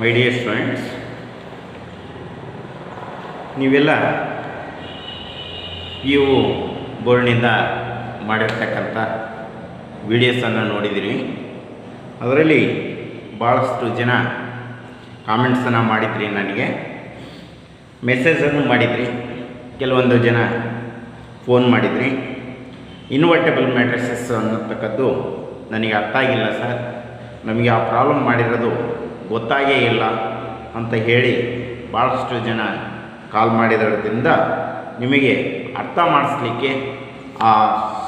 My dear students, ನೀವೆಲ್ಲ P U ಬೋರ್ಡ್ನಿಂದ ಮಾಡಿರ್ತಕ್ಕಂಥ ವಿಡಿಯೋಸನ್ನು ನೋಡಿದ್ದೀರಿ. ಅದರಲ್ಲಿ ಭಾಳಷ್ಟು ಜನ ಕಾಮೆಂಟ್ಸನ್ನು ಮಾಡಿದ್ರಿ, ನನಗೆ ಮೆಸೇಜನ್ನು ಮಾಡಿದ್ರಿ, ಕೆಲವೊಂದು ಜನ ಫೋನ್ ಮಾಡಿದ್ರಿ. ಇನ್ವರ್ಟಬಲ್ ಮ್ಯಾಟ್ರಿಸಸ್ ಅನ್ನತಕ್ಕದ್ದು ನನಗೆ ಅರ್ಥ ಆಗಿಲ್ಲ ಸರ್, ನಮಗೆ ಆ ಪ್ರಾಬ್ಲಮ್ ಮಾಡಿರೋದು ಗೊತ್ತಾಗೇ ಇಲ್ಲ ಅಂತ ಹೇಳಿ ಭಾಳಷ್ಟು ಜನ ಕಾಲ್ ಮಾಡಿರೋದ್ರಿಂದ ನಿಮಗೆ ಅರ್ಥ ಮಾಡಿಸ್ಲಿಕ್ಕೆ ಆ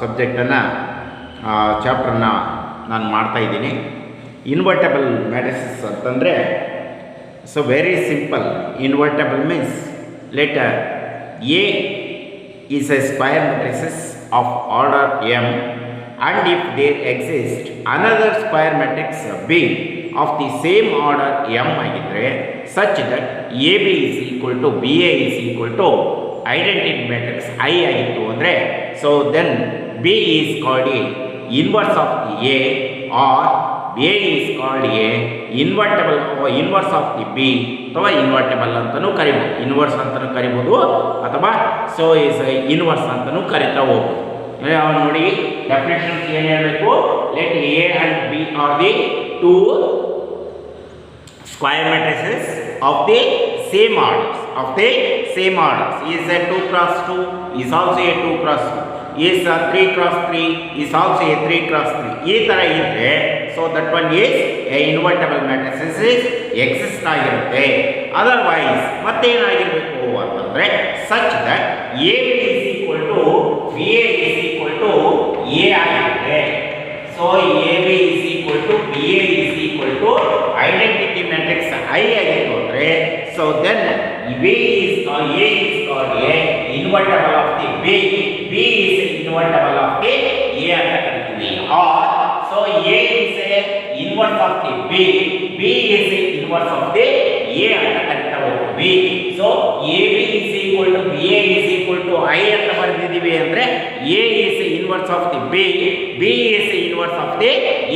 ಸಬ್ಜೆಕ್ಟನ್ನು ಚಾಪ್ಟರ್ನ ನಾನು ಮಾಡ್ತಾಯಿದ್ದೀನಿ. ಇನ್ವರ್ಟಬಲ್ ಮ್ಯಾಟ್ರಿಸಸ್ ಅಂತಂದರೆ very simple. Invertible means letter A is a square matrices of order m, and if there exists another square matrix b of the same order m ಆಗಿದ್ರೆ such that ab is equal to ba is equal to identity matrix I ಆಗಿತ್ತು ಅಂದರೆ so then b is called a inverse of the a, or a is called a invertible or inverse of the b ಅಥವಾ ಇನ್ವರ್ಟಬಲ್ ಅಂತಲೂ ಕರಿಬೋದು, inverse ಅಂತಲೂ ಕರಿಬೋದು, ಅಥವಾ so is inverse ಅಂತಲೂ ಕರಿತಾ ಹೋಗ್ಬೋದು. ನೋಡಿ ಡೆಫಿನೇಷನ್ಸ್ ಏನು ಹೇಳಬೇಕು. Let A and B are the two square matrices of the same orders is a 2 cross 2 is also a 2 cross 2 is a 3 cross 3 is also a 3 cross 3 ಈ ಥರ ಇದ್ದರೆ so that one is a invertible matrices exist ಆಗಿರುತ್ತೆ. Otherwise ಮತ್ತೇನಾಗಿರಬೇಕು ಅಂತಂದರೆ such that A B is equal to B A is equal to A ಆಗಿರುತ್ತೆ. So A B is equal to B A is equal to identity matrix I ಆಗಿತ್ತು ಅಂದರೆ so then B is A is called a invertible of the B, B is invertible of the A ಅಂತ ಕರಿತೀವಿ. Or so A is A inverse of the B, B is inverse of the A ಅಂತ ಕರಿತಾ ಹೋಗ್ತೀವಿ. So A B is equal to B A is equal to I ಅಂತ ಬರೆದಿದ್ದೀವಿ ಅಂದರೆ A is inverse of the B, B is inverse of the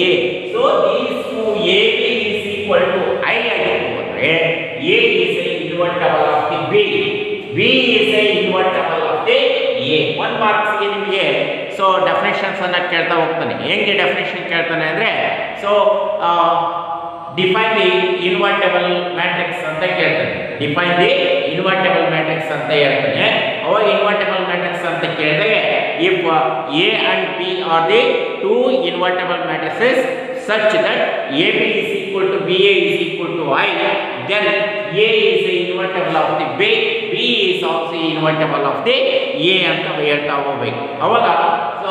A. So these two A B is equal to I ಆಗಿತ್ತು ಅಂದರೆ A is invertible of the B, B is invertible of the A. 1 ಮಾರ್ಕ್ಸ್ಗೆ ನಿಮಗೆ so definitions ಅನ್ನು ಕೇಳ್ತಾ ಹೋಗ್ತಾನೆ. ಹೆಂಗೆ definition ಕೇಳ್ತಾನೆ ಅಂದರೆ ಸೊ ಡಿಫೈನ್ ದಿ ಇನ್ವರ್ಟಬಲ್ ಮ್ಯಾಟ್ರಿಕ್ಸ್ ಅಂತ ಕೇಳ್ತಾನೆ. ಡಿಫೈನ್ ದಿ ಇನ್ವರ್ಟಬಲ್ ಮ್ಯಾಟ್ರಿಕ್ಸ್ ಅಂತ ಹೇಳ್ತಾನೆ. ಅವಾಗ ಇನ್ವರ್ಟಬಲ್ ಮ್ಯಾಟ್ರಿಕ್ಸ್ ಅಂತ ಕೇಳಿದಾಗ if A and B are the two invertible matrices such that AB is equal to BA is equal to I, then A is invertible of the B, B is also invertible of the A ಅಂತ ಹೇಳ್ತಾ ಹೋಗ್ಬೇಕು. ಅವಾಗ so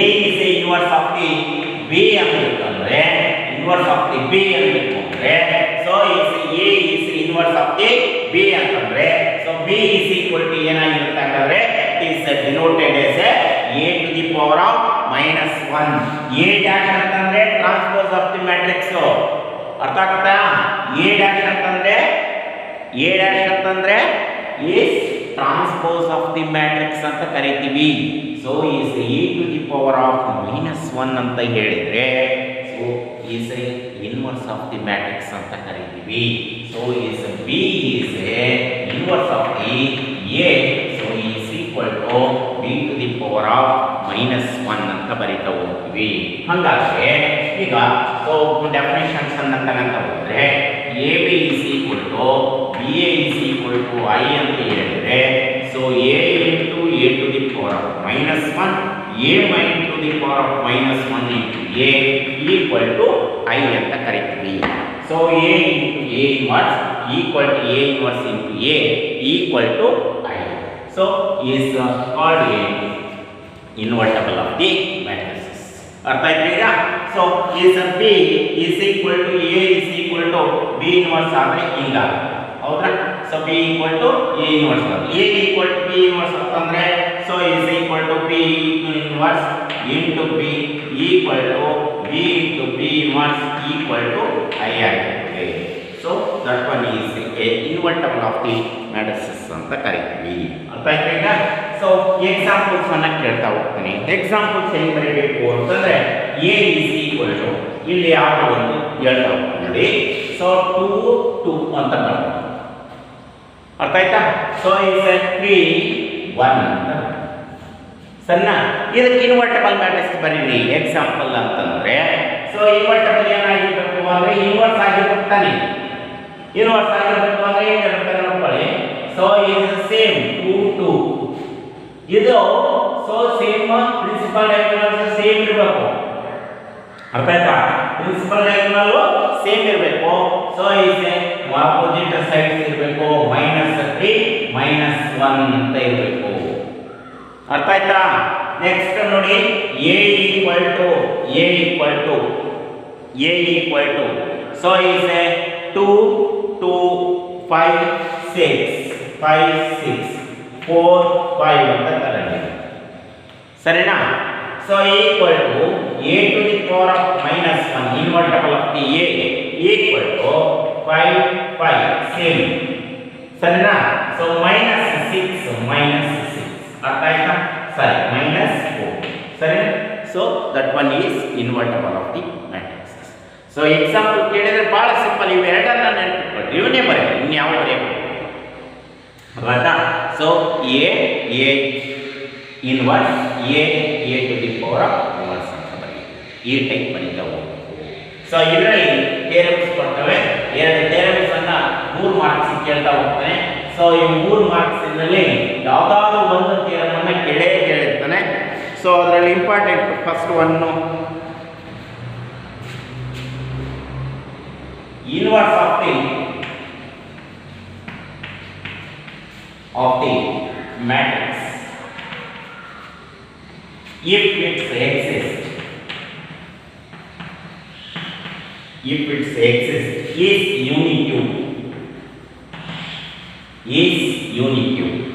A is inverse of the B ಅಂತಂದ್ರೆ inverse of the B ಅಂತಂದ್ರೆ so A is inverse of the B ಅಂತಂದ್ರೆ so B is equal to ಏನಾಗಿರುತ್ತೆ ಅಂದರೆ is denoted as a to the power of -1. A dash ಅಂತಂದ್ರೆ transpose of the matrix. ಅರ್ಥ ಆಗ್ತಾ? A dash ಅಂತಂದ್ರೆ is transpose of the matrix ಅಂತ ಕರಿತೀವಿ. So is a to the power of -1 ಅಂತ ಹೇಳಿದ್ರೆ so is a inverse of the matrix ಅಂತ ಕರಿತೀವಿ. So is B is a inverse of the A, so is equal to B to the power of -1 ಅಂತ ಬರೀತಾ ಹೋಗ್ತೀವಿ. ಹಾಗಾದ್ರೆ ಈಗ so definitions ಅನ್ನ ತಗೊಂತ ಹೋದ್ರೆ A B is equal to B A is equal to I ಅಂತ ಹೇಳಿದ್ರೆ so A into A to the power of -1 A to the power of -1 into A equal to I ಅಂತ ಕರಿತೀವಿ. So A into A inverse equal to A inverse into A equal to I. So is called a invertible of the matrices. ಅರ್ಥ ಆಯ್ತು ಈಗ? So is B is equal to A is equal to B inverse ಆದರೆ ಹಿಂಗ, ಹೌದಾ? So B equal to A inverse, A equal to B inverse ಅಂತಂದ್ರೆ so is equal to B inverse into B equal to B into B inverse equal to I ಆಗಿರುತ್ತೆ. So that one is a invertible of the matrices ಅಂತ ಕರಿತೀವಿ. ಅರ್ಥ ಆಯ್ತು ಈಗ? So examples ಅನ್ನ ಕೇಳ್ತಾ ಹೋಗ್ತೀನಿ. ಎಕ್ಸಾಂಪಲ್ಸ್ ಹೆಂಗೆ ಬರೀಬೇಕು ಅಂತಂದ್ರೆ ಎ ಇಸ್ ಈಕ್ವಲ್ ಟು ಇಲ್ಲಿ ಯಾವ ಒಂದು ಹೇಳ್ತಾವ ನೋಡಿ. ಸೊ 2 2 ಅಂತ ಬರ್ತದೆ. ಅರ್ಥ ಆಯ್ತಾ? ಸೊ ಇಸ್ 3 1 ಅಂತ ಸಣ್ಣ. ಇದಕ್ಕೆ ಇನ್ವರ್ಟಬಲ್ ಮ್ಯಾಟ್ರಿಕ್ಸ್ ಬರೀರಿ ಎಕ್ಸಾಂಪಲ್ ಅಂತಂದ್ರೆ. ಸೊ ಇನ್ವರ್ಟಬಲ್ ಏನಾಗಿರ್ಬೇಕು ಅಂದ್ರೆ ಇನ್ವರ್ಸ್ ಆಗಿರ್ಬೇಕು ತಾನೆ. ಇನ್ವರ್ಸ್ ಆಗಿರ್ಬೇಕು ಅಂದ್ರೆ ಏನು ಹೇಳ್ತಾರೆ ನೋಡ್ಕೊಳ್ಳಿ. ಸೊ ಇಸ್ ಸೇಮ್ 2 2 ಇದು so same principal diagonal same ಇರಬೇಕು. ಅರ್ಥ ಆಯ್ತಾ? ಪ್ರಿನ್ಸಿಪಲ್ ಡಯಾಗೋನಲ್ ಸೇಮ್ ಇರಬೇಕು. ಸೊ ಇಸ್ ಆಪೋಸಿಟ್ ಸೈಡ್ಸ್ ಇರಬೇಕು -3 -1 ಅಂತ ಇರಬೇಕು. ಅರ್ಥ ಆಯ್ತಾ? ನೆಕ್ಸ್ಟ್ ನೋಡಿ a equal to so is 2 2 5 6 5 6 4 5 ಅಂತ ತರಲಿ. ಸರಿನಾ? So equal to a to the power of -1 invertible of the a equal to 5 5 same. ಸರಿನಾ? ಸೊ -6 ಅರ್ಥ ಆಯ್ತಾ? ಸರಿ -4 ಸರಿ. So that one is invertible of the matrix. So example ಕೇಳಿದ್ರೆ ಭಾಳ ಸಿಂಪಲ್, ಇವು ಎರಡನ್ನ ನೆನಪಿಟ್ಕೊಳ್ರಿ, ಇವನ್ನೇ ಬರೆಯಿರಿ, ಇನ್ಯಾವ ಬರೆಯಬೇಕು. ಆಯ್ತಾ? So A inverse A to the power of inverse ಅಂತ ಬರೀ ಈ ಟೈಪ್ ಬರೀತಾ ಹೋಗ್ಬೇಕು. ಸೊ ಇದರಲ್ಲಿ ಥಿಯರಮ್ಸ್ ಕೊಡ್ತವೆ. 2 ಥಿಯರಮ್ಸ್ ಅನ್ನ 3 ಮಾರ್ಕ್ಸ್ ಕೇಳ್ತಾ ಹೋಗ್ತಾನೆ. ಸೊ ಈ 3 ಮಾರ್ಕ್ಸ್ ಇಂದಲ್ಲಿ ಯಾವುದಾದ್ರೂ ಒಂದು ಥಿಯರಮ್ ಅನ್ನ ಕೇಳಿರ್ತಾನೆ. ಸೊ ಅದರಲ್ಲಿ important first one inverse of the matrix if it exists is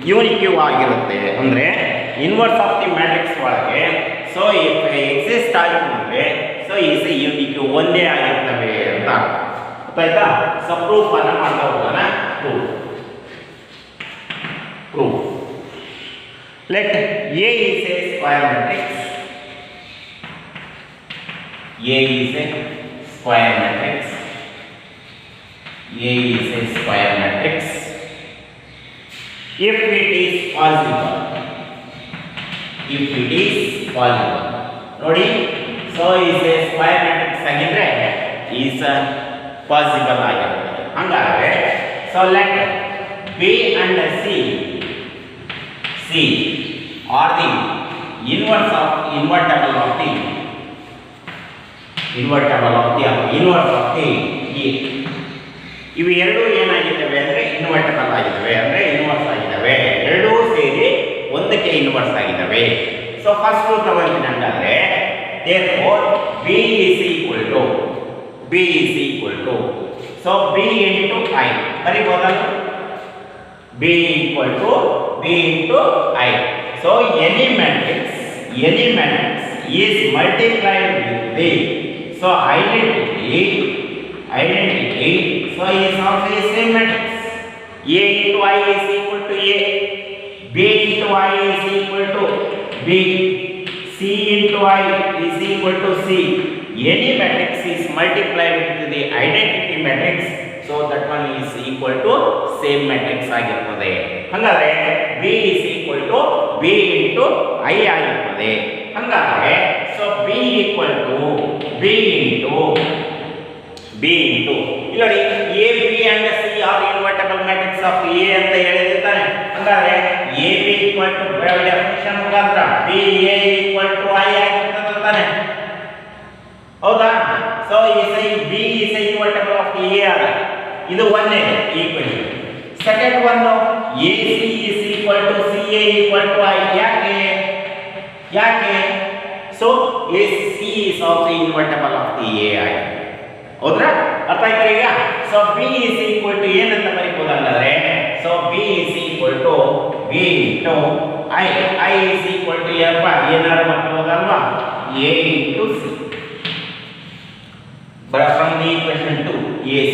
ಯೂನಿಕ್ಯೂ ಆಗಿರುತ್ತೆ ಅಂದ್ರೆ ಇನ್ವರ್ಸ್ ಆಫ್ ದಿ ಮ್ಯಾಟ್ರಿಕ್ಸ್ ಒಳಗೆ. ಸೊ ಇಫ್ ಎಕ್ಸಿಸ್ಟ್ ಆಯಿತು ಅಂದ್ರೆ ಸೊ ಈಸ್ ಯೂನಿಕ್ಯೂ ಒಂದೇ ಆಗಿರ್ತವೆ ಅಂತ. ಆಯ್ತಾ? ಸೊ ಪ್ರೂಫ್ ಅನ್ನ ಮಾಡ್ತಾ ಹೋಗೋಣ. Proof let A is a square matrix. A is a square matrix. A is a square matrix. If it is possible. ನೋಡಿ, so is a square matrix ಆಗಿದ್ರೆ is possible ಆಗಿರುತ್ತೆ. ಹಂಗಾದ್ರೆ so let B and C are the inverse of invertible of the A. ಇವು ಎರಡು ಏನಾಗಿದ್ದಾವೆ ಅಂದರೆ ಇನ್ವರ್ಟಬಲ್ ಆಗಿದ್ದಾವೆ, ಅಂದರೆ inverse ಆಗಿದ್ದಾವೆ. ಎರಡೂ ಸೇರಿ ಒಂದಕ್ಕೆ ಇನ್ವರ್ಸ್ ಆಗಿದ್ದಾವೆ. ಸೊ ಫಸ್ಟ್ ತಗೊಂಡಿನ ಹಂಗಾದ್ರೆ therefore B is equal to so B into I ಬರೀಬಹುದಲ್ಲ? B equal to B into I. So any matrix is multiplied with the so identity so is also a same matrix. A into I is equal to A, B into I is equal to B, C into I is equal to C. Any matrix is multiplied with the identity matrix, so that one is equal to same matrix ಆಗಿರುತ್ತದೆ. ಹಾಗಾದ್ರೆ B is equal to B into I ಆಗಿರುತ್ತದೆ. ಹಾಗಾದ್ರೆ so B equal to B into ನೋಡಿ A B and C are invertible matrix of A ಅಂತ ಹೇಳಿರ್ತಾನೆ. ಹಾಗಾದ್ರೆ A B equal to definition ಮುಖಾಂತರ B A equal to I ಆಗಿರ್ತದೆ ತಾನೆ, ಹೌದಾ? So B is invertible of A ಆದ ಇದು ಒಂದೇ equation. Second one AC is equal to CA equal to I. ಯಾಕೆ so AC is also invertible of the AI. ಹೌದ್ರಾ? ಅರ್ಥ ಆಯ್ತಾ ಈಗ? So B is equal to ಏನಂತ ಬರೀಬಹುದು ಅಂದ್ರೆ so B is equal to B into I is equal to ಏನಾರು ಮಾಡ್ಬೋದಲ್ವಾ A into C from the equation to AC.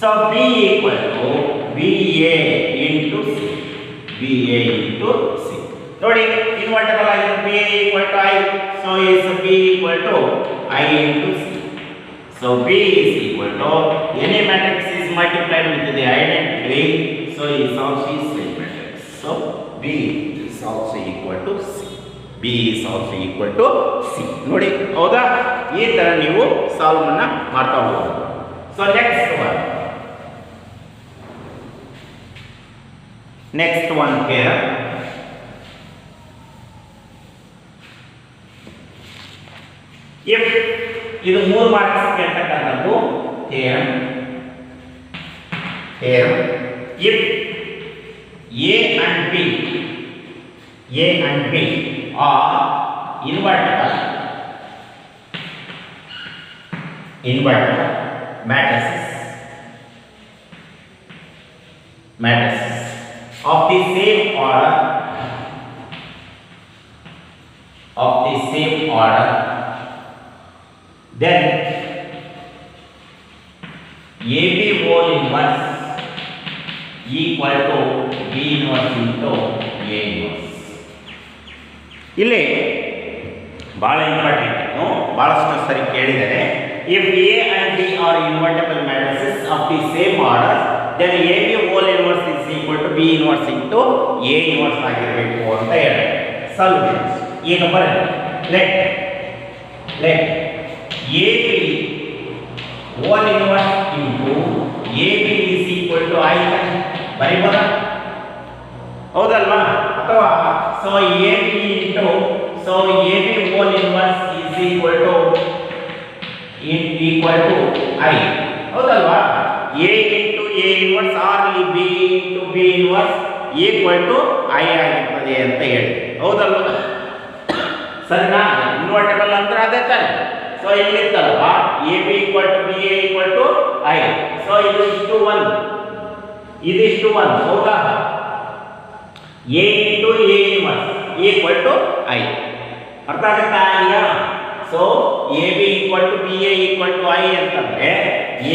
So B equal to BA into C. ನೋಡಿ ಇನ್ವರ್ಟಬಲ್ ಆಗಿದೆ BA equal to I. So is B equal to I into C. So B is equal to any matrix is multiplied with the identity. So is also same matrix. So B is also equal to C. B is also equal to C. ನೋಡಿ ಹೌದಾ? ಈ ತರ ನೀವು solve ಅನ್ನು ಮಾಡ್ತಾ ಹೋಗಬಹುದು. So next one here. If ಇದು 3 marks ಕೇಳ್ತಕ್ಕಂಥದ್ದು theorem if A and B are invertible matrices of the same order then AB whole inverse equal to B inverse into A inverse. ಇಲ್ಲಿ ಭಾಳ ಇಂಪಾರ್ಟೆಂಟ್, ಭಾಳಷ್ಟು ಸರಿ ಕೇಳಿದರೆ. If A and B are invertible matrices of the same order, then AB whole inverse is equal to B inverse into A inverse ಆಗಿರಬೇಕು ಅಂತ ಹೇಳಿ solutions ಈಗ ಬರಲಿ. let AB whole inverse into AB is equal to I ಬರೀಬೋದಾ? ಹೌದಲ್ವಾ? ಅಥವಾ so AB into AB whole inverse is equal to I. ಹೌದಲ್ವಾ? A into A inverse or B into B inverse equal to I ಆಗಿರ್ತದೆ ಅಂತ ಹೇಳಿ. ಹೌದಲ್ವಾ? ಸರಿನಾ? Invertible ಅಂದ್ರೆ ಅದೇ ತಾನೆ. ಸೊ ಇಲ್ಲಿ ಇತ್ತಲ್ವಾ AB equal to BA equal to I. So ಇದು ಇಷ್ಟು 1 ಇದಿಷ್ಟು 1. ಹೌದಾ? A into A inverse equal to I. ಅರ್ಥ ಆಗುತ್ತಾ ಈಗ? So AB equal to BA equal to I ಅಂತಂದ್ರೆ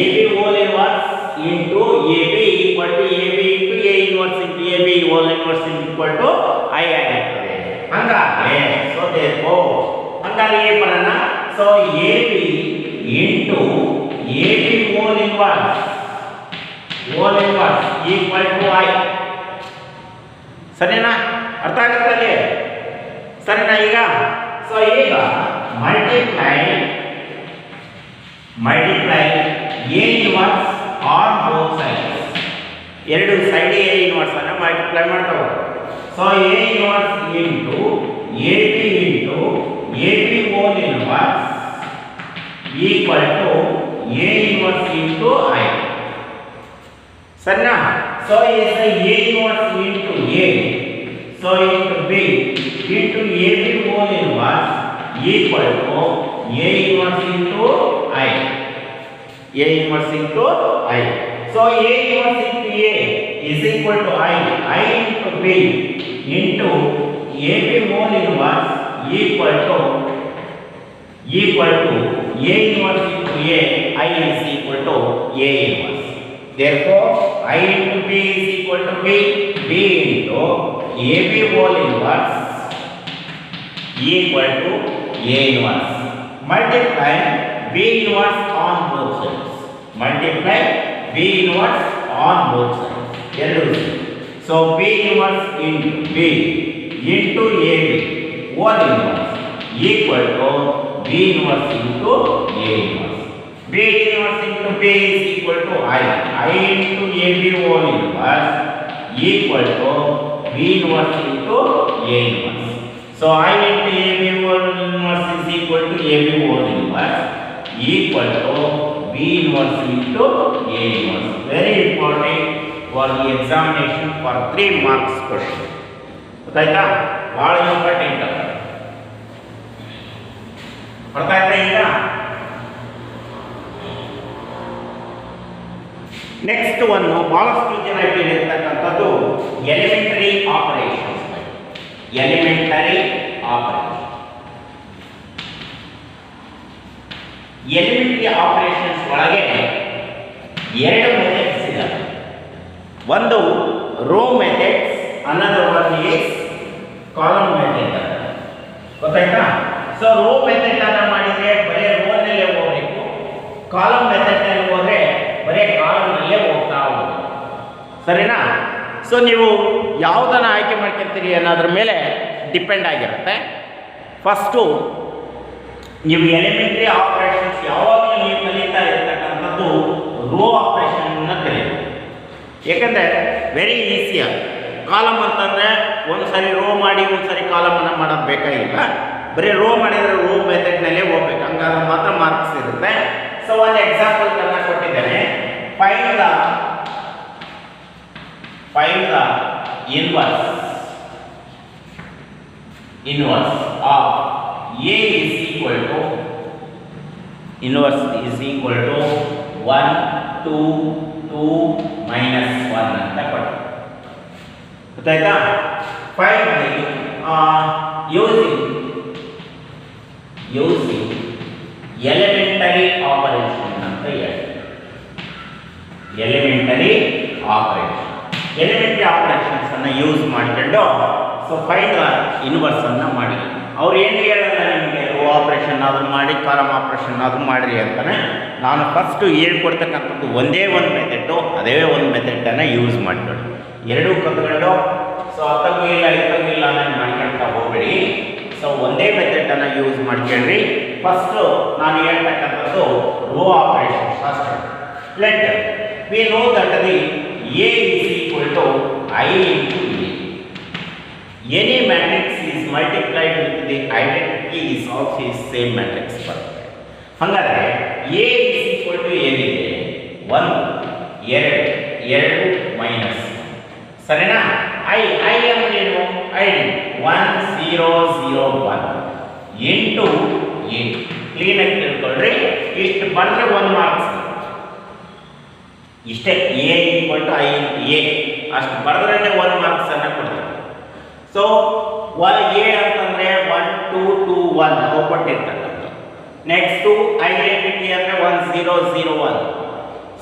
AB whole inverse into AB equal to AB into A inverse into AB whole inverse equal to I ಆಗಿರ್ತದೆ. ಹಂಗಾದ್ರೆ so therefore ಹಂಗಾದ್ರೆ ಏನು ಬರೋಣ? So AB into AB whole inverse equal to I. ಸರಿನಾ? ಅರ್ಥ ಆಗುತ್ತಲ್ಲಿ? ಸರಿನಾ ಈಗ? ಸೊ ಈಗ multiply A inverse on both sides. ಎರಡು ಸೈಡ್ A inverse ಅನ್ನು ಮಲ್ಟಿಪ್ಲೈ ಮಾಡ್ತಾ ಹೋಗೋದು. So A inverse into AB whole inverse equal to A inverse into I. ಸರಿನಾ? So is A inverse into A, so into B into AB whole inverse equal to A inverse into I. So A inverse into A is equal to I into B into AB whole inverse equal to A inverse into A. I is equal to A inverse. Therefore I into B is equal to B into AB whole inverse equal to A inverse. Multiply B inverse on both sides. So B inverse into B into AB whole inverse equal to B inverse into A inverse. B inverse into B is equal to I into AB whole inverse equal to B inverse into A inverse. So I into AB whole inverse is equal to AB whole inverse equal to B inverse into A inverse. Very important for the examination for 3 marks question. ಗೊತ್ತಾಯ್ತಾ? ಬಹಳ important. ಅರ್ಥ ಆಯ್ತಾ ಈಗ? Next one ಬಹಳಷ್ಟು ಜನ ಕೇಳಿರ್ತಕ್ಕಂಥದ್ದು elementary operations. Elementary operations ಒಳಗೆ 2 methods ಇದಾವೆ. ಒಂದು row methods, another one is column method. ಗೊತ್ತಾಯ್ತಾ? ಸೊ ಸೊ ರೋ ಮೆಥಡ್ ಅನ್ನ ಮಾಡಿದ್ರೆ ಬರೀ ರೋನಲ್ಲೇ ಹೋಗಬೇಕು, ಕಾಲಮ್ ಮೆಥಡ್ ನಲ್ಲಿ ಹೋದ್ರೆ ಬರೀ ಕಾಲಮ್ ನಲ್ಲೇ ಹೋಗ್ತಾ ಹೋಗ್ಬೇಕು. ಸರಿನಾ? ಸೊ ನೀವು ಯಾವುದನ್ನ ಆಯ್ಕೆ ಮಾಡ್ಕೊಳ್ತೀರಿ ಅನ್ನೋದ್ರ ಮೇಲೆ ಡಿಪೆಂಡ್ ಆಗಿರುತ್ತೆ. ಫಸ್ಟು ನೀವು ಎಲಿಮೆಂಟ್ರಿ ಆಪರೇಷನ್ಸ್ ಯಾವಾಗಲೂ ನೀವು ಕಲಿತಾ ಇರ್ತಕ್ಕಂಥದ್ದು ರೋ ಆಪರೇಷನ್ನ ಕಲಿಯೋದು. ಏಕೆಂದರೆ ವೆರಿ ಈಸಿಯಾಗಿ ಕಾಲಮ್ ಅಂತಂದರೆ ಒಂದು ಸರಿ ರೋ ಮಾಡಿ ಒಂದು ಸರಿ ಕಾಲಮನ್ನು ಮಾಡೋದು ಬೇಕಾಗಿಲ್ಲ. ಬರೀ ರೋ ಮಾಡಿದರೆ ರೋ ಮೆಥಡ್ನಲ್ಲೇ ಹೋಗ್ಬೇಕು, ಹಂಗಾದ್ರೆ ಮಾತ್ರ ಮಾರ್ಕ್ಸ್ ಇರುತ್ತೆ. ಸೊ ಒಂದು ಎಕ್ಸಾಂಪಲ್ ನಾನು ಕೊಟ್ಟಿದ್ದೇನೆ. Find the inverse of A is equal to 1, 2, 2 minus 1 ಅಂತ ಕೊಟ್ಟು ಗೊತ್ತಾಯ್ತಾ? ಫೈಂಡ್ ಯೂಸಿಂಗ್ ಎಲಿಮೆಂಟರಿ ಆಪರೇಷನ್ ಅಂತ ಹೇಳಿ. ಎಲಿಮೆಂಟರಿ ಆಪರೇಷನ್ಸ್ ಅನ್ನು ಯೂಸ್ ಮಾಡಿಕೊಂಡು ಸೊ ಫೈಂಡ್ ದ ಇನ್ವರ್ಸ್ ಅನ್ನು ಮಾಡಿ. ಅವ್ರು ಏನು ಹೇಳಲ್ಲ ನಿಮಗೆ ರೋ ಆಪರೇಷನ್ ಆದರೂ ಮಾಡಿ ಕಾಲಮ್ ಆಪರೇಷನ್ ಆದರೂ ಮಾಡಿರಿ ಅಂತಾನೆ. ನಾನು ಫಸ್ಟು ಹೇಳ್ಕೊಡ್ತಕ್ಕಂಥದ್ದು ಒಂದೇ ಒಂದು ಮೆಥಡ್ಡು, ಅದೇ ಒಂದು ಮೆಥಡನ್ನು ಯೂಸ್ ಮಾಡ್ಕೊಳ್ಳಿ. ಎರಡೂ ಕಲ್ತ್ಕೊಂಡು ಸೊ ಅತ್ತಗೂ ಇಲ್ಲ ಇತ್ತಗೂ ಇಲ್ಲ ಅನ್ನೋದು ಮಾಡ್ಕೊಳ್ತಾ ಹೋಗಬೇಡಿ. ಸೊ ಒಂದೇ ಮೆಥಡನ್ನು ಯೂಸ್ ಮಾಡ್ಕೊಳ್ಳಿ. ಫಸ್ಟು ನಾನು ಹೇಳ್ತಕ್ಕಂಥದ್ದು rho operation. First let we know that the A is equal to I into A. Any matrix is multiplied with the identity is also is same matrix. ಹಾಗಾದರೆ A is equal to ಏನಿದೆ 1 2 minus ಸರಿನಾ? I ಅಂದ್ರೆ ಏನು? I 1 0 0 1 into A. ಕ್ಲೀನಾಗಿ ತಿಳ್ಕೊಳ್ರಿ. ಇಷ್ಟು ಬರೆದ್ರೆ 1 marks ಇಷ್ಟೇ. A equal to I into A ಅಷ್ಟು ಬರೆದ್ರೆ 1 ಮಾರ್ಕ್ಸ್ ಅನ್ನು ಕೊಡ್ತಾರೆ. ಸೊ A ಅಂತಂದರೆ 1 2 2 1 ಕೊಟ್ಟಿರ್ತಕ್ಕಂಥ. ನೆಕ್ಸ್ಟು ಐಡೆಂಟಿಟಿ ಅಂದರೆ 1 0 0 1.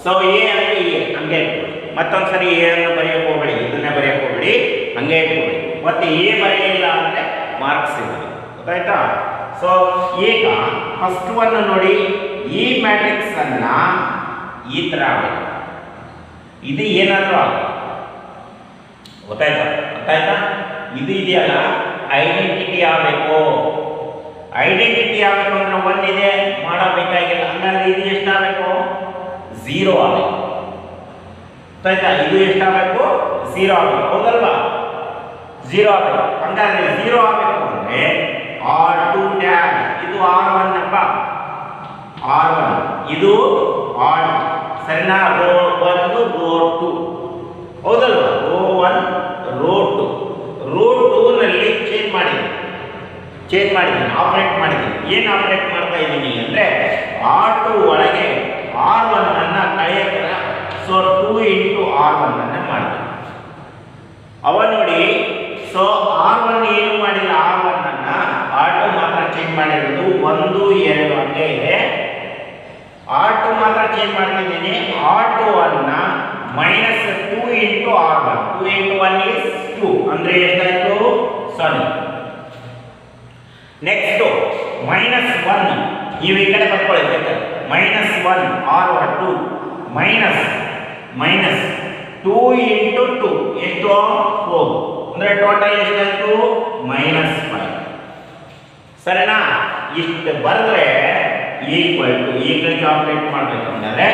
ಸೊ A ಅಂದರೆ A ಹಂಗೆ ಇಟ್ಕೊಳ್ಳಿ. ಮತ್ತೊಂದು ಸರಿ A ಅನ್ನು ಬರೆಯೋಕೆ ಹೋಗಬೇಡಿ, ಇದನ್ನೇ ಬರೆಯೋಕೆ ಹೋಗಬೇಡಿ, ಹಂಗೆ ಇಟ್ಕೊಳ್ಳಿ. ಮತ್ತು A ಬರೆಯಲಿಲ್ಲ ಅಂದರೆ ಮಾರ್ಕ್ಸ್ ಇರಲಿ. ಗೊತ್ತಾಯ್ತಾ? ಸೊ ಈಗ ಫಸ್ಟ್ ಒನ್ ನೋಡಿ, ಈ ಮ್ಯಾಟ್ರಿಕ್ಸ್ ಅನ್ನು ಈ ಥರ ಆಗಬೇಕು. ಇದು ಏನಾದರೂ ಆಗಲಿ. ಗೊತ್ತಾಯ್ತಾ? ಇದು ಇದೆಯಲ್ಲ ಐಡೆಂಟಿಟಿ ಆಗಬೇಕು. ಐಡೆಂಟಿಟಿ ಆಗಬೇಕು ಅಂದ್ರೆ 1 ಇದೆ ಮಾಡಬೇಕಾಗಿಲ್ಲ. ಹಂಗಂದ್ರೆ ಇದು ಎಷ್ಟಾಗಬೇಕು? 0 ಆಗಬೇಕು. ಗೊತ್ತಾಯ್ತಾ? ಇದು ಎಷ್ಟಾಗಬೇಕು? 0 ಆಗಬೇಕು. ಹೌದಲ್ವಾ? 0 ಆಗಬೇಕು. ಹಂಗಾದ್ರೆ 0 ಆಗಬೇಕು ಅಂದ್ರೆ R2 ಡ್ಯಾಶ್ ಇದು R1 ಅಪ್ಪ, R1 ಇದು R2 ಸರಿನಾ? ರೋ 1 ರೋ 2 ಹೌದಲ್ವಾ? ರೋ 1 ರೋ 2 ರೋ 2 ನಲ್ಲಿ ಚೇಂಜ್ ಮಾಡಿದ್ದೀನಿ, ಆಪರೇಟ್ ಮಾಡಿದ್ದೀನಿ. ಏನು ಆಪರೇಟ್ ಮಾಡ್ತಾ ಇದ್ದೀನಿ ಅಂದರೆ R2 ಒಳಗೆ R1 ಅನ್ನು ಕಳೆಯೋಕೆ ಸೊ 2 into R1 ಅನ್ನು ಮಾಡ್ತೀನಿ. ಅವ ನೋಡಿ, ಸೊ R1 ಏನು ಮಾಡಿಲ್ಲ, R1 ಅನ್ನು R2 ಮಾತ್ರ ಚೇಂಜ್ ಮಾಡಿರೋದು 1 2 ಹಂಗೆ ಇದೆ. R2 ಮಾತ್ರ ಚೇಂಜ್ ಮಾಡ್ತಿದ್ದೀನಿ. R2 ಅನ್ನು minus 2 into R1. 2 into 1 is 2 ಅಂದರೆ ಎಷ್ಟಾಯಿತು? 0. ನೆಕ್ಸ್ಟು -1 ನೀವು ಈ ಕಡೆ ಬರ್ಕೊಳ್ಬೇಕು. -1 R2 ಮೈನಸ್ 2 into 2 ಎಷ್ಟು? 4 ಅಂದರೆ ಟೋಟಲ್ ಎಷ್ಟಾಯಿತು? -5 ಸರಿನಾ? ಇಷ್ಟು ಬರೆದ್ರೆ ಈಕ್ವಲ್ ಟು ಈ ಕಡೆಗೆ ಆಪರೇಟ್ ಮಾಡಬೇಕು ಅಂದರೆ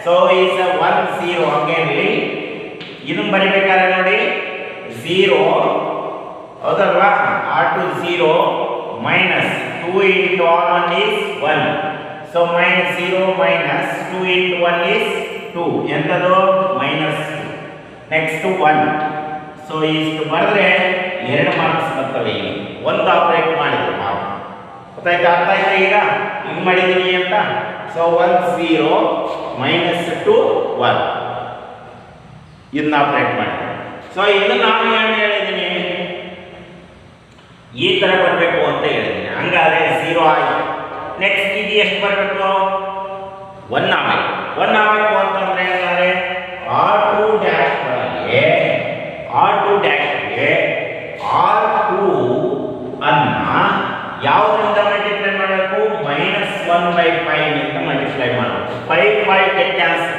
ಸೊ ಈಸ್ 1 0 ಹಂಗೆ ಇರಲಿ. ಇದನ್ನು ಬರಿಬೇಕಾದ್ರೆ ನೋಡಿ 0 ಹೌದಲ್ವಾ? R2 0 minus 2 into R1 is 1. So -0 minus 2 into 1 is 2 ಎಂಥದ್ದು? -2. ನೆಕ್ಸ್ಟ್ 1. ಸೊ ಇಷ್ಟು ಬರೆದ್ರೆ 2 ಮಾರ್ಕ್ಸ್ ಬರ್ತವೆ. ಒಂದು ಆಪರೇಟ್ ಮಾಡಿದ್ರು ನಾವು. ಗೊತ್ತಾಯ್ತಾ? ಅರ್ಥ ಆಯ್ತಾ ಈಗ ಹಿಂಗೆ ಮಾಡಿದ್ದೀನಿ ಅಂತ? ಸೊ 1 0 -2 1 ಇದನ್ನ ಆಪರೇಟ್ ಮಾಡಿ. ಸೊ ಇದನ್ನು ನಾನು ಏನು ಹೇಳಿದ್ದೀನಿ? ಈ ಥರ ಬರಬೇಕು ಅಂತ ಹೇಳಿದ್ದೀನಿ. ಹಂಗಾದ್ರೆ 0 ಆಯಿತು. ನೆಕ್ಸ್ಟ್ ಇದು ಎಷ್ಟು ಬರಬೇಕು? 1 ಆಗಬೇಕು. 1 ಆಗಬೇಕು ಅಂತಂದರೆ ಹಂಗಾದ್ರೆ R2 ಡ್ಯಾಶ್ ಒಳಗೆ R2 ಅನ್ನು ಯಾವುದರಿಂದ 5 get cancel.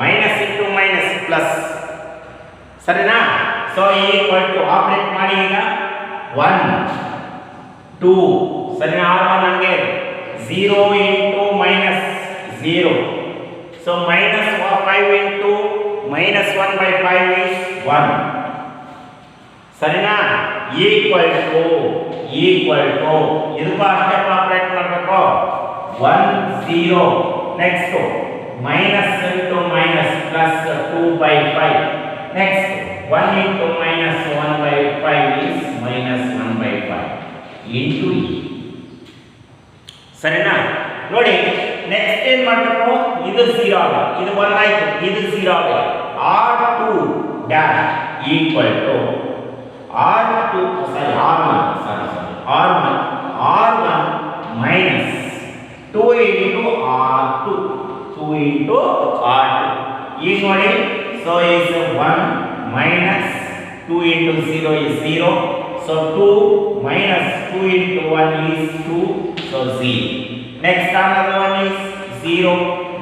Minus into minus plus. ಸರಿನಾ? ಸೊ ಈಕ್ವಲ್ ಟು ಆಪರೇಟ್ ಮಾಡಿ ಈಗ 1 2 ಸರಿನಾ? R1 ಹಂಗೆ 0 into minus 0. So minus 5 into minus 1 by 5 is 1. ಸರಿನಾ? ಈಕ್ವಲ್ ಟು ಇದಕ್ಕೂ ಅಷ್ಟೇ ಆಪರೇಟ್ ಮಾಡಬೇಕು 1 0. Next minus into minus plus 2 by 5. Next 1 into minus 1 by 5 is minus 1 by 5 into e. ಸರಿನಾ? ನೋಡಿ ನೆಕ್ಸ್ಟ್ ಏನು ಮಾಡಬೇಕು, ಇದು 0 ಆಗುತ್ತೆ, ಇದು 1 ಆಯಿತು, ಇದು 0 ಆಗುತ್ತೆ. R2 dash equal to R1 minus 2 into R2 ಈಗ ನೋಡಿ, so is 1 minus 2 into 0 is 0, so 2 minus 2 into 1 is 2, so 0. Next another one is 0,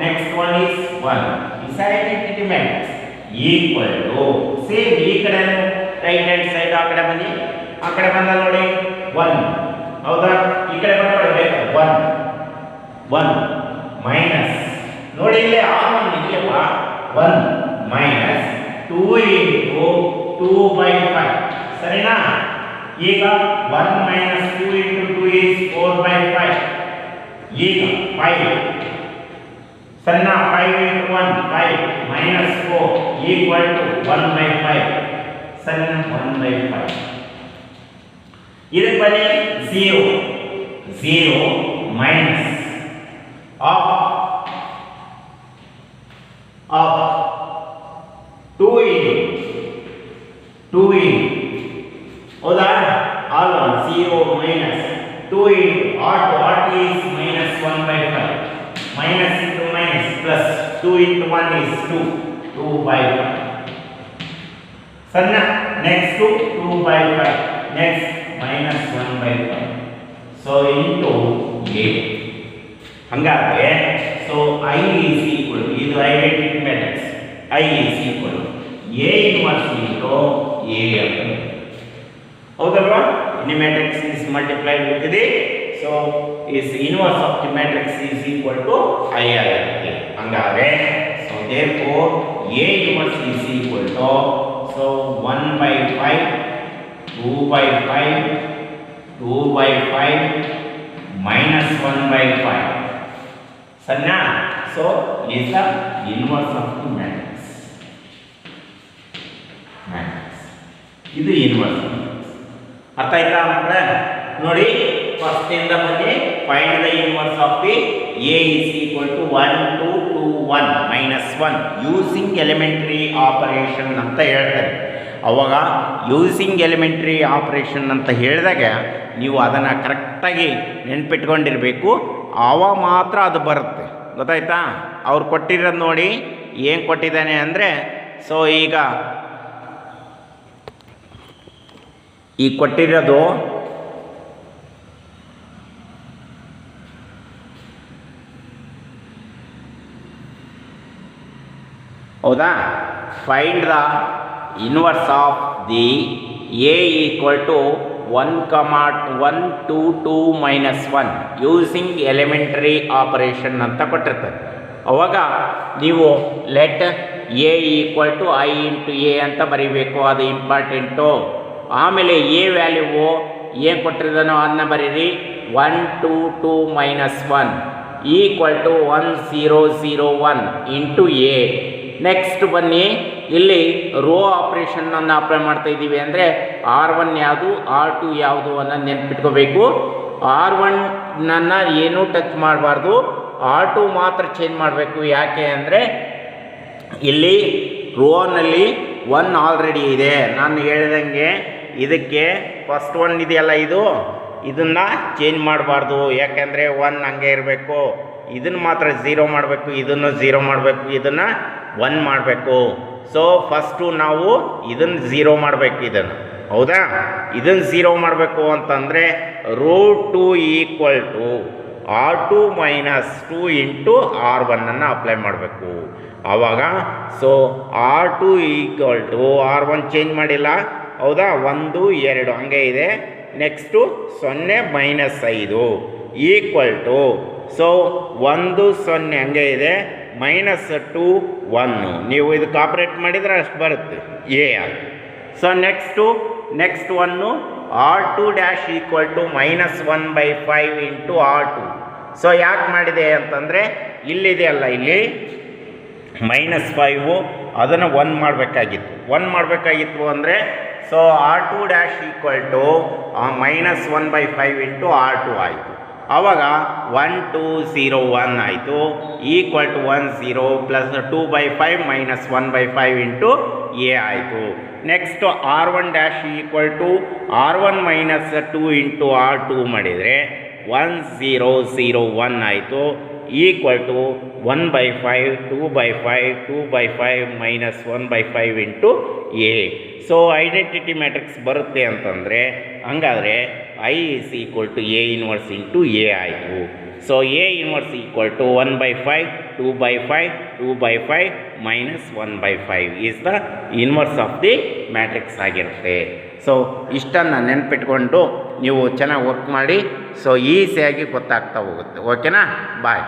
next one is 1. This identity matrix equal to same ಈ ಕಡೆ right hand side ಆ ಕಡೆ ಬನ್ನಿ, ಆ ಕಡೆ ಬಂದ ನೋಡಿ 1 ಹೌದಾ, ಈ ಕಡೆ ಬಂದ್ಬಿಡಬೇಕು 1 ಮೈನಸ್ ನೋಡಿ ಇಲ್ಲಿ R1 ಇದೆಯಪ್ಪ 1 ಮೈನಸ್ 2 into 2 by 5 ಸರಿನಾ? ಈಗ 1 minus 2 into 2 is 4 by 5. ಈಗ 5 ಸರಿನಾ? 5 into 1 5 minus 4 equal to 1 by 5 ಸರಿನಾ? 1 by 5. ಇದಕ್ಕೆ ಬನ್ನಿ 0 minus of 2 ಹೌದಾ? R1 0 minus 2 into R2 is minus 1 by 5 minus into minus plus 2 into 1 is 2 by 5 ಸರಿನಾ? next to 2 by 5 next minus 1 by 5 so into a. ಹಂಗಾದ್ರೆ so I is equal to ಇದು identity matrix I is equal to A inverse into A ಹೌದಲ್ವಾ? the matrix is multiplied with the so is inverse of the matrix is equal to I ಆಗುತ್ತೆ. ಹಂಗಾದ್ರೆ so therefore A inverse is equal to so 1 by 5 2 by 5 2 by 5 minus 1 by 5 ಸರಿನಾ? so is the inverse of the matrix. ಇದು inverse. ಅರ್ಥ ಆಯ್ತಾ ಮಕ್ಕಳೇ? ನೋಡಿ first ಇಂದ ಬನ್ನಿ, find the inverse of the A is equal to 1 2 2 1 minus 1 using elementary operation ಅಂತ ಹೇಳ್ತಾರೆ. ಅವಾಗ ಯೂಸಿಂಗ್ ಎಲಿಮೆಂಟರಿ ಆಪರೇಷನ್ ಅಂತ ಹೇಳಿದಾಗ ನೀವು ಅದನ್ನು ಕರೆಕ್ಟಾಗಿ ನೆನ್ಪಿಟ್ಕೊಂಡಿರಬೇಕು, ಆವಾಗ ಮಾತ್ರ ಅದು ಬರುತ್ತೆ. ಗೊತ್ತಾಯ್ತಾ? ಅವ್ರು ಕೊಟ್ಟಿರೋದು ನೋಡಿ ಏನು ಕೊಟ್ಟಿದ್ದಾನೆ ಅಂದರೆ, ಸೊ ಈಗ ಕೊಟ್ಟಿರೋದು ಹೌದಾ? Find the inverse of the A equal to 1, 1 2 2 minus 1 using elementary operation ಅಂತ ಕೊಟ್ಟಿರ್ತಾರೆ. ಅವಾಗ ನೀವು let A equal to I into A ಅಂತ ಬರೀಬೇಕು, ಅದು ಇಂಪಾರ್ಟೆಂಟು. ಆಮೇಲೆ A ವ್ಯಾಲ್ಯೂವು ಏನು ಕೊಟ್ಟಿರೋದನೋ ಅದನ್ನ ಬರೀರಿ. 1 2 2 minus 1 equal to 1 0 0 1 into A. Next ಬನ್ನಿ, ಇಲ್ಲಿ ರೋ ಆಪ್ರೇಷನನ್ನು ಅಪ್ಲೈ ಮಾಡ್ತಾ ಇದ್ದೀವಿ ಅಂದರೆ R1 ಯಾವುದು R2 ಯಾವುದು ಅನ್ನೋದು ನೆನ್ಪಿಟ್ಕೋಬೇಕು. R1ನನ್ನು ಏನೂ ಟಚ್ ಮಾಡಬಾರ್ದು, R2 ಮಾತ್ರ ಚೇಂಜ್ ಮಾಡಬೇಕು. ಯಾಕೆ ಅಂದರೆ ಇಲ್ಲಿ ರೋನಲ್ಲಿ 1 ಆಲ್ರೆಡಿ ಇದೆ. ನಾನು ಹೇಳಿದಂಗೆ ಇದಕ್ಕೆ ಫಸ್ಟ್ 1 ಇದೆಯಲ್ಲ, ಇದನ್ನು ಚೇಂಜ್ ಮಾಡಬಾರ್ದು. ಯಾಕೆಂದರೆ 1 ಹಂಗೆ ಇರಬೇಕು. ಇದನ್ನು ಮಾತ್ರ 0 ಮಾಡಬೇಕು, ಇದನ್ನು 0 ಮಾಡಬೇಕು, ಇದನ್ನು 1 ಮಾಡಬೇಕು. ಸೊ ಫಸ್ಟು ನಾವು ಇದನ್ನು 0 ಮಾಡಬೇಕು, ಇದನ್ನು ಹೌದಾ? ಇದನ್ನು 0 ಮಾಡಬೇಕು ಅಂತಂದರೆ row 2 equal to R2 minus 2 into R1 apply ಮಾಡಬೇಕು. ಆವಾಗ so R2 equal to R1 change ಮಾಡಿಲ್ಲ ಹೌದಾ, 1 2 ಹಂಗೆ ಇದೆ. Next 0 minus 5 equal to so 1 0 ಹಂಗೆ ಇದೆ, ಮೈನಸ್ 2 1. ನೀವು ಇದು ಕಾಪ್ರೇಟ್ ಮಾಡಿದರೆ ಅಷ್ಟು ಬರುತ್ತೆ ಎ ಆಗಿ. So next one R2 dash equal to minus 1/5 into R2. So ಯಾಕೆ ಮಾಡಿದೆ ಅಂತಂದರೆ ಇಲ್ಲಿದೆಯಲ್ಲ, ಇಲ್ಲಿ -5 ಅದನ್ನು 1 ಮಾಡಬೇಕಾಗಿತ್ತು ಅಂದರೆ so R2 dash equal to minus 1/5 into R2 ಆಯಿತು. ಆವಾಗ 1 2 0 1 ಆಯಿತು, equal to 1 0 plus 2/5 minus 1/5 into A ಆಯಿತು. Next R1 dash equal to R1 minus 2 into R2 ಮಾಡಿದರೆ 1 0 0 1 ಆಯಿತು, equal to 1/5 2/5 2/5 minus 1/5 into A. So identity matrix ಬರುತ್ತೆ ಅಂತಂದರೆ ಹಂಗಾದರೆ I is equal to A inverse into A ಆಯಿತು. So A inverse equal to 1/5 2/5 2/5 minus 1/5 is the inverse of the matrix ಆಗಿರುತ್ತೆ. So ಇಷ್ಟನ್ನು ನೆನ್ಪಿಟ್ಕೊಂಡು ನೀವು ಚೆನ್ನಾಗಿ ವರ್ಕ್ ಮಾಡಿ. ಸೊ ಈಸಿಯಾಗಿ ಗೊತ್ತಾಗ್ತಾ ಹೋಗುತ್ತೆ. ಓಕೆನಾ? ಬಾಯ್.